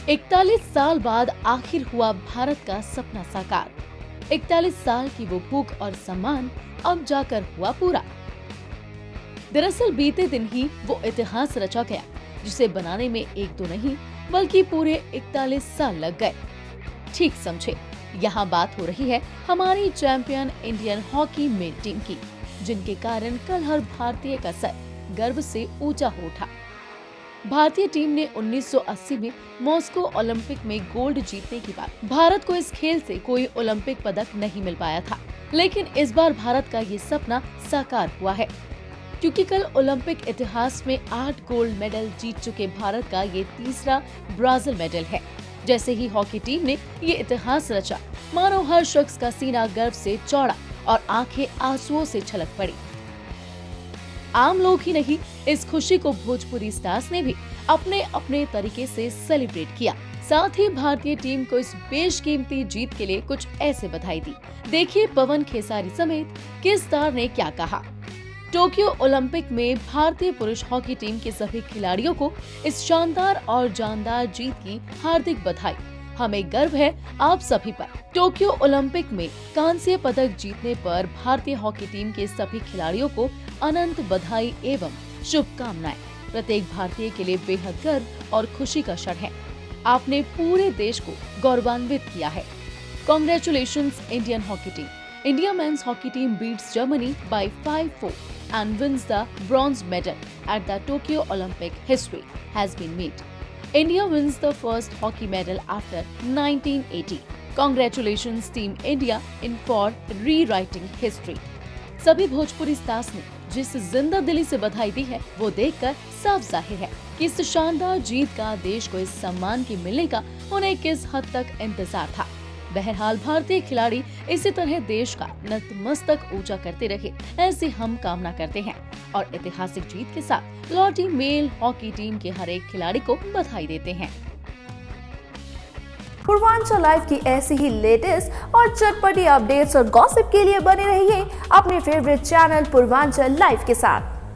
41 साल बाद आखिर हुआ भारत का सपना साकार। 41 साल की वो भूख और सम्मान अब जाकर हुआ पूरा। दरअसल बीते दिन ही वो इतिहास रचा गया जिसे बनाने में एक दो नहीं बल्कि पूरे 41 साल लग गए। ठीक समझे, यहाँ बात हो रही है हमारी champion Indian hockey main team की, जिनके कारण कल हर भारतीय का सर गर्व से ऊंचा हो उठा। भारतीय टीम ने 1980 में मॉस्को ओलंपिक में गोल्ड जीतने के बाद भारत को इस खेल से कोई ओलंपिक पदक नहीं मिल पाया था, लेकिन इस बार भारत का ये सपना साकार हुआ है, क्योंकि कल ओलंपिक इतिहास में 8 गोल्ड मेडल जीत चुके भारत का ये तीसरा ब्राजील मेडल है। जैसे ही हॉकी टीम ने ये इतिहास रचा, मानो हर शख्स का सीना गर्व से चौड़ा और आंखें आंसुओं से छलक पड़ी। आम लोग ही नहीं, इस खुशी को भोजपुरी स्टार्स ने भी अपने अपने तरीके से सेलिब्रेट किया। साथ ही भारतीय टीम को इस बेशकीमती जीत के लिए कुछ ऐसे बधाई दी। देखिए पवन खेसारी समेत किस स्टार ने क्या कहा। टोक्यो ओलंपिक में भारतीय पुरुष हॉकी टीम के सभी खिलाड़ियों को इस शानदार और जानदार जीत की हार्दिक बधाई। हमें गर्व है आप सभी पर। टोक्यो ओलंपिक में कांस्य पदक जीतने पर भारतीय हॉकी टीम के सभी खिलाड़ियों को अनंत बधाई एवं शुभकामनाएं। प्रत्येक भारतीय के लिए बेहद गर्व और खुशी का क्षण है। आपने पूरे देश को गौरवान्वित किया है। Congratulations Indian hockey team. India men's hockey team beats Germany by 5-4 and wins the bronze medal at the Tokyo Olympic. History has been made. India wins the first hockey medal after 1980. Congratulations Team India in for rewriting history. सभी Bhojpuri stars ने जिस जिंदा दिली से बधाई दी है, वो देखकर साफ जाहिर है कि इस शानदार जीत का देश को इस सम्मान के मिलने का उन्हें किस हद तक इंतजार था। बहरहाल भारतीय खिलाड़ी इसी तरह देश का नतमस्तक ऊंचा करते रहे, ऐसी हम कामना करते हैं और ऐतिहासिक जीत के साथ लौटी मेल हॉकी टीम के हर एक खिलाड़ी को बधाई देते हैं। पूर्वांचल लाइव की ऐसी ही लेटेस्ट और चटपटी अपडेट्स और गॉसिप के लिए बने रहिए अपने फेवरेट चैनल पूर्वांचल लाइव के साथ।